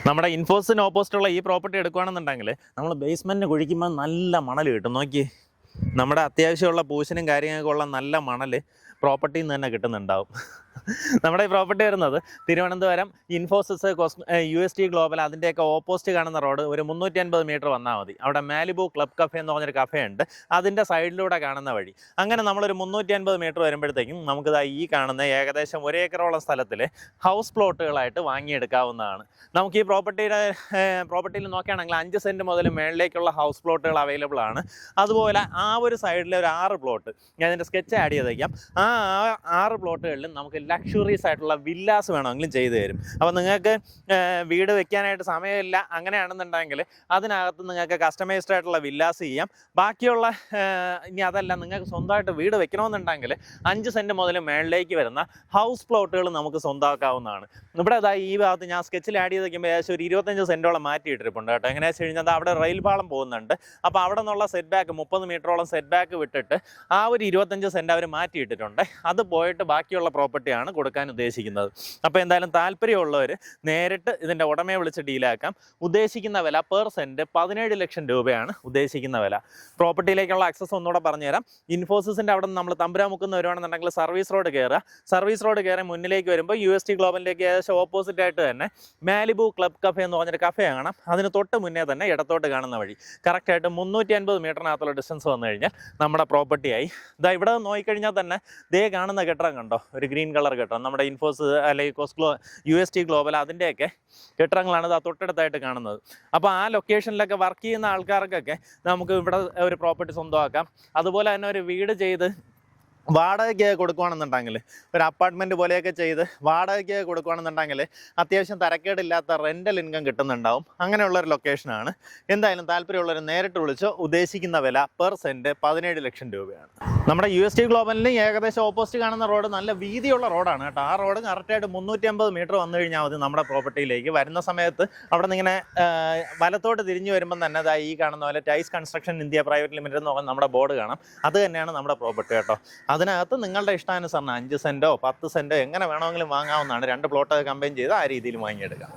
നമ്മുടെ ഇൻഫോസിന് ഓപ്പോസിറ്റുള്ള ഈ പ്രോപ്പർട്ടി എടുക്കുകയാണെന്നുണ്ടെങ്കിൽ നമ്മൾ ബേസ്മെൻറ്റിന് കുഴിക്കുമ്പോൾ നല്ല മണൽ കിട്ടും. നോക്കി, നമ്മുടെ അത്യാവശ്യമുള്ള പൂശിനും കാര്യങ്ങളൊക്കെ ഉള്ള നല്ല മണൽ പ്രോപ്പർട്ടിയിൽ നിന്ന് തന്നെ കിട്ടുന്നുണ്ടാവും. നമ്മുടെ ഈ പ്രോപ്പർട്ടി വരുന്നത് തിരുവനന്തപുരം ഇൻഫോസിസ് UST ഗ്ലോബൽ അതിൻ്റെയൊക്കെ ഓപ്പോസിറ്റ് കാണുന്ന റോഡ് ഒരു 350 മീറ്റർ വന്നാൽ മതി. അവിടെ മാലിബു ക്ലബ് കഫേ എന്ന് പറഞ്ഞൊരു കഫേ ഉണ്ട്. അതിൻ്റെ സൈഡിലൂടെ കാണുന്ന വഴി അങ്ങനെ നമ്മളൊരു 350 മീറ്റർ വരുമ്പോഴത്തേക്കും നമുക്കിതാ ഈ കാണുന്ന ഏകദേശം 1 ഏക്കറോളം സ്ഥലത്തിൽ ഹൗസ് പ്ലോട്ടുകളായിട്ട് വാങ്ങിയെടുക്കാവുന്നതാണ്. നമുക്ക് ഈ പ്രോപ്പർട്ടിയിൽ നോക്കുകയാണെങ്കിൽ 5 സെൻറ്റ് മുതൽ മേളിലേക്കുള്ള ഹൗസ് പ്ലോട്ടുകൾ അവൈലബിൾ ആണ്. അതുപോലെ ആ ഒരു സൈഡിലെ ഒരു 6 പ്ലോട്ട് ഞാൻ ഇതിൻ്റെ സ്കെച്ച് ആഡ് ചെയ്തേക്കാം. ആ 6 പ്ലോട്ടുകളിലും നമുക്ക് ലക്ഷറീസ് ആയിട്ടുള്ള വില്ലാസ് വേണമെങ്കിലും ചെയ്തു തരും. അപ്പോൾ നിങ്ങൾക്ക് വീട് വെക്കാനായിട്ട് സമയമില്ല അങ്ങനെയാണെന്നുണ്ടെങ്കിൽ അതിനകത്ത് നിങ്ങൾക്ക് കസ്റ്റമൈസ്ഡ് ആയിട്ടുള്ള വില്ലാസ് ചെയ്യാം. ബാക്കിയുള്ള ഇനി അതല്ല നിങ്ങൾക്ക് സ്വന്തമായിട്ട് വീട് വെക്കണമെന്നുണ്ടെങ്കിൽ 5 സെൻറ്റ് മുതൽ മേളിലേക്ക് വരുന്ന ഹൗസ് പ്ലോട്ടുകൾ നമുക്ക് സ്വന്തമാക്കാവുന്നതാണ്. ഇവിടെ ഈ ഭാഗത്ത് ഞാൻ സ്കെച്ചിൽ ആഡ് ചെയ്ത് വയ്ക്കുമ്പോൾ ഏകദേശം ഒരു 25 സെൻറ്റോളം മാറ്റിയിട്ടിരിപ്പുണ്ട് കേട്ടോ. എങ്ങനെയാണെന്ന് വെച്ച് കഴിഞ്ഞാൽ അവിടെ റെയിൽ പാളം പോകുന്നുണ്ട്. അപ്പോൾ അവിടെ നിന്നുള്ള സെറ്റ് ബാക്ക് 30 മീറ്ററോളം സെറ്റ് ബാക്ക് വിട്ടിട്ട് ആ ഒരു 25 സെൻറ്റ് അവർ മാറ്റിയിട്ടിട്ടുണ്ട്. അത് പോയിട്ട് ബാക്കിയുള്ള പ്രോപ്പർട്ടിയാണ് കൊടുക്കാൻ ഉദ്ദേശിക്കുന്നത്. അപ്പോൾ എന്തായാലും താല്പര്യമുള്ളവർ നേരിട്ട് ഇതിൻ്റെ ഉടമയെ വിളിച്ച് ഡീലാക്കാം. ഉദ്ദേശിക്കുന്ന വില പെർ സെൻറ്റ് 17 ലക്ഷം രൂപയാണ് ഉദ്ദേശിക്കുന്ന വില. പ്രോപ്പർട്ടിയിലേക്കുള്ള ആക്സസ് ഒന്നുകൂടെ പറഞ്ഞുതരാം. ഇൻഫോസിസിൻ്റെ അവിടെ നിന്ന് നമ്മൾ തമ്പുരാമുക്കുന്ന വരുവാണെന്നുണ്ടെങ്കിൽ സർവീസ് റോഡ് കയറുക. സർവീസ് റോഡ് കയറി മുന്നിലേക്ക് വരുമ്പോൾ UST ഗ്ലോബലിലേക്ക് ഏകദേശം ഓപ്പോസിറ്റ് ആയിട്ട് തന്നെ മാലിബു ക്ലബ് കഫേ എന്ന് പറഞ്ഞൊരു കഫേ കാണാം. അതിന് തൊട്ട് മുന്നേ തന്നെ ഇടത്തോട്ട് കാണുന്ന വഴി കറക്റ്റായിട്ട് 350 മീറ്ററിനകത്തുള്ള ഡിസ്റ്റൻസ് വന്നു കഴിഞ്ഞാൽ നമ്മുടെ പ്രോപ്പർട്ടിയായി. ഇതാ ഇവിടെ നോക്കിക്കഴിഞ്ഞാൽ തന്നെ ദേ കാണുന്ന കെട്ടിടം കണ്ടോ, ഒരു ഗ്രീൻ കളർ കെട്ടിടം. നമ്മുടെ ഇൻഫോസിസ് അല്ലെങ്കിൽ UST ഗ്ലോബൽ അതിൻ്റെയൊക്കെ കെട്ടിടങ്ങളാണ് ഇത് തൊട്ടടുത്തായിട്ട് കാണുന്നത്. അപ്പോൾ ആ ലൊക്കേഷനിലൊക്കെ വർക്ക് ചെയ്യുന്ന ആൾക്കാർക്കൊക്കെ നമുക്ക് ഇവിടെ ഒരു പ്രോപ്പർട്ടി സ്വന്തമാക്കാം. അതുപോലെ തന്നെ ഒരു വീട് ചെയ്ത് വാടകയ്ക്ക് കൊടുക്കുകയാണെന്നുണ്ടെങ്കിൽ ഒരു അപ്പാർട്ട്മെൻറ്റ് പോലെയൊക്കെ ചെയ്ത് വാടകയ്ക്ക് കൊടുക്കുകയാണെന്നുണ്ടെങ്കിൽ അത്യാവശ്യം തരക്കേടില്ലാത്ത റെൻ്റൽ ഇൻകം കിട്ടുന്നുണ്ടാവും. അങ്ങനെയുള്ളൊരു ലൊക്കേഷനാണ്. എന്തായാലും താല്പര്യമുള്ളവർ നേരിട്ട് വിളിച്ചോ. ഉദ്ദേശിക്കുന്ന വില പെർ സെൻറ്റ് 17 ലക്ഷം രൂപയാണ്. നമ്മുടെ UST ഗ്ലോബലിന് ഏകദേശം ഓപ്പോസിറ്റ് കാണുന്ന റോഡ് നല്ല വീതിയുള്ള റോഡാണ് കേട്ടോ. ആ റോഡ് കറക്റ്റായിട്ട് 350 മീറ്റർ വന്നു കഴിഞ്ഞാൽ മതി നമ്മുടെ പ്രോപ്പർട്ടിയിലേക്ക്. വരുന്ന സമയത്ത് അവിടെ നിന്ന് ഇങ്ങനെ വലത്തോട്ട് തിരിഞ്ഞു വരുമ്പം തന്നെ അതാ ഈ കാണുന്ന പോലെ ties construction India private limited എന്ന് പറഞ്ഞാൽ നമ്മുടെ ബോർഡ് കാണാം. അത് തന്നെയാണ് നമ്മുടെ പ്രോപ്പർട്ടി കേട്ടോ. അതിനകത്ത് നിങ്ങളുടെ ഇഷ്ടാനുസരണം 5 സെൻറ്റോ 10 സെൻറ്റോ എങ്ങനെ വേണമെങ്കിലും വാങ്ങാവുന്നതാണ്. 2 പ്ലോട്ട് കമ്പൈൻ ചെയ്ത് ആ രീതിയിൽ വാങ്ങിയെടുക്കാം.